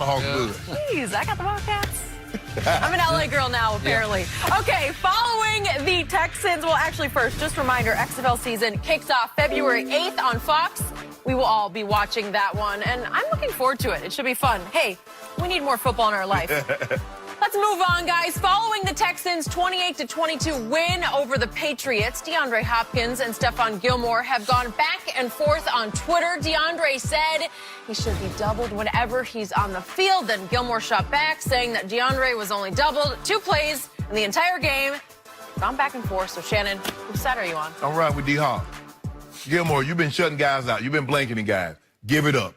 Atlanta Hawks good. Jeez, I got the Wildcats. I'm an LA girl now, apparently. Yeah. Okay, following the Texans, well, actually, first, just a reminder, XFL season kicks off February 8th on Fox. We will all be watching that one, and I'm looking forward to it. It should be fun. Hey, we need more football in our life. Let's move on, guys. Following the Texans' 28-22 win over the Patriots, DeAndre Hopkins and Stephon Gilmore have gone back and forth on Twitter. DeAndre said he should be doubled whenever he's on the field. Then Gilmore shot back, saying that DeAndre was only doubled 2 plays in the entire game. Gone back and forth. So, Shannon, whose side are you on? I'm right with D-Hop. Gilmore, you've been shutting guys out. You've been blanketing guys. Give it up.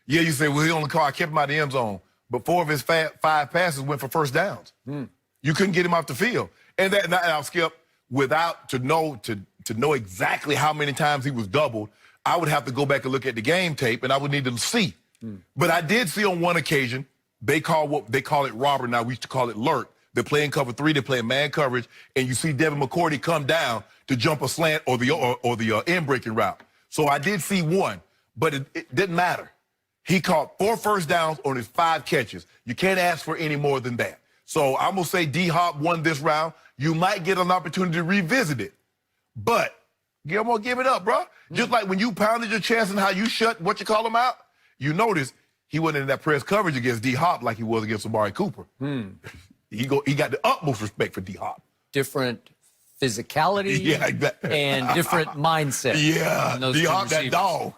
Yeah, you say, well, he only caught, I kept him out of the end zone. But 4 of his 5 passes went for first downs. You couldn't get him off the field. And I'll skip, without to know exactly how many times he was doubled, I would have to go back and look at the game tape, and I would need to see. But I did see on one occasion, they call it robber now. We used to call it lurk. They're playing cover 3, they're playing man coverage, and you see Devin McCourty come down to jump a slant or the in-breaking route. So I did see one, but it didn't matter. He caught 4 first downs on his 5 catches. You can't ask for any more than that. So I'm going to say D-Hop won this round. You might get an opportunity to revisit it. But Gilmore, give it up, bro. Just like when you pounded your chest and how you shut him out, you notice he wasn't in that press coverage against D-Hop like he was against Amari Cooper. He got the utmost respect for D-Hop. Different physicality and different mindset. Yeah, D-Hop, that dog.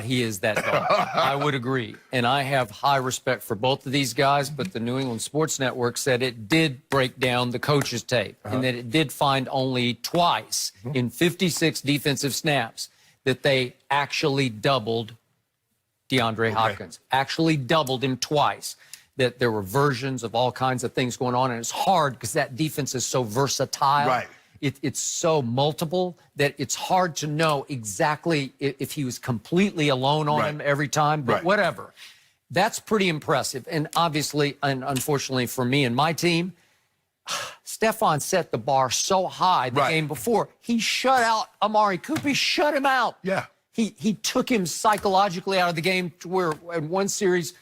He is that dog. I would agree. And I have high respect for both of these guys, but the New England Sports Network said it did break down the coach's tape and that it did find only twice in 56 defensive snaps that they actually doubled DeAndre Hopkins. Actually doubled him twice. That there were versions of all kinds of things going on, and it's hard because that defense is so versatile. Right. It's so multiple that it's hard to know exactly if he was completely alone on him every time, but whatever. That's pretty impressive. And obviously, and unfortunately for me and my team, Stephon set the bar so high the game before. He shut out Amari Cooper. He shut him out. Yeah. He took him psychologically out of the game to where in one series,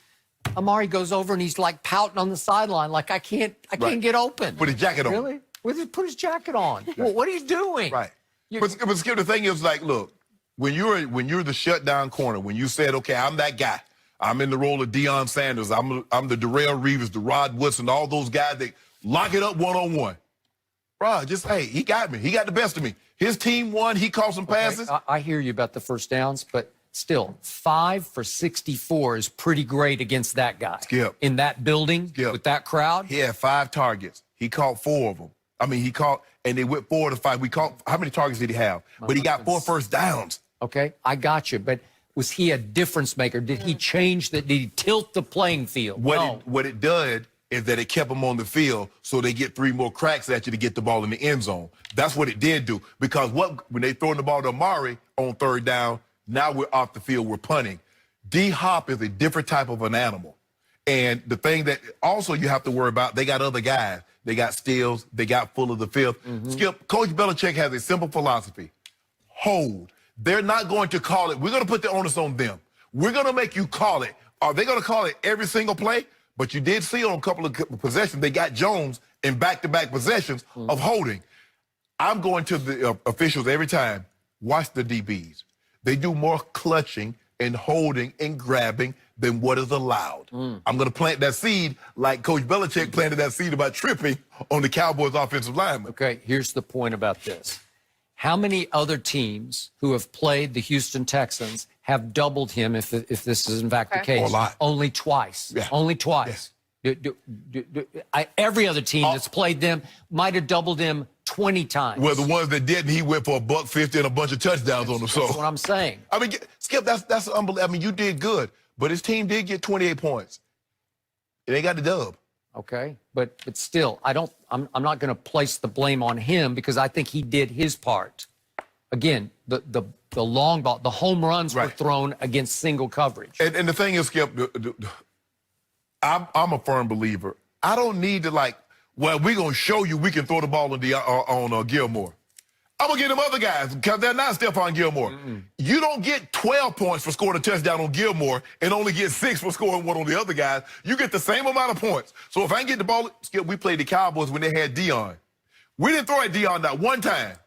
Amari goes over and he's like pouting on the sideline like I can't get open. Put his jacket on. Really? Put his jacket on. Well, what are you doing? Right. But Skip, the thing is, like, look, when you're the shutdown corner, when you said, okay, I'm that guy. I'm in the role of Deion Sanders. I'm the Darrell Reeves, the Rod Woodson, all those guys that lock it up one-on-one. Bro, just, hey, he got me. He got the best of me. His team won. He caught some passes. I hear you about the first downs, but still, 5 for 64 is pretty great against that guy. Skip. In that building, with that crowd. He had 5 targets. He caught 4 of them. I mean, he caught, and they went 4 to 5. We caught, how many targets did he have? But he got 4 first downs. Okay, I got you. But was he a difference maker? Did he change that? Did he tilt the playing field? What it did is that it kept him on the field so they get 3 more cracks at you to get the ball in the end zone. That's what it did do. Because when they throwing the ball to Amari on 3rd down, now we're off the field, we're punting. D-Hop is a different type of an animal. And the thing that also you have to worry about, they got other guys. They got Stills. They got Fuller the fifth. Skip, Coach Belichick has a simple philosophy. Hold. They're not going to call it. We're going to put the onus on them. We're going to make you call it. Are they going to call it every single play? But you did see on a couple of possessions, they got Jones in back-to-back possessions of holding. I'm going to the officials every time. Watch the DBs. They do more clutching and holding and grabbing than what is allowed. I'm going to plant that seed like Coach Belichick planted that seed about tripping on the Cowboys offensive lineman. Okay, here's the point about this. How many other teams who have played the Houston Texans have doubled him if this is in fact the case? A lot. Only twice. Yeah. Only twice. Yeah. Every other team that's played them might have doubled him 20 times. Well, the ones that didn't, he went for $150 and a bunch of touchdowns on them. So that's what I'm saying. I mean, Skip, that's unbelievable. I mean, you did good, but his team did get 28 points. They got the dub. Okay, but still, I'm not going to place the blame on him because I think he did his part. Again, the long ball, the home runs were thrown against single coverage. And the thing is, Skip, I'm a firm believer. I don't need to, like, well, we're going to show you we can throw the ball on Gilmore. I'm going to get them other guys because they're not Stephon Gilmore. You don't get 12 points for scoring a touchdown on Gilmore and only get 6 for scoring one on the other guys. You get the same amount of points. So if I can get the ball, Skip, we played the Cowboys when they had Dion. We didn't throw at Dion not one time.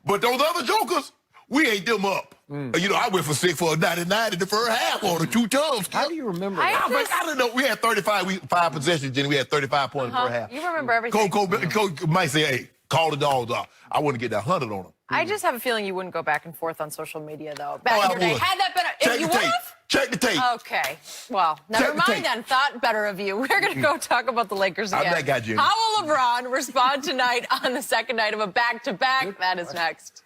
But those other jokers, we ate them up. You know, I went for 6 for a 99 in the first half on the 2 tubs. How do you remember I that? I don't know. We had 5 possessions, Jenny. We had 35 points in the first half. You remember everything. Coach might say, hey, call the dogs off. I wouldn't get that 100 on them. I just have a feeling you wouldn't go back and forth on social media, though. Back I in your day. would. Had that been Check if you the would tape. have? Check the tape. Okay. Well, never Check the mind tape. then. Thought better of you. We're going to go talk about the Lakers again. I'm that guy, Jenny. How will LeBron respond tonight on the second night of a back-to-back? That is next.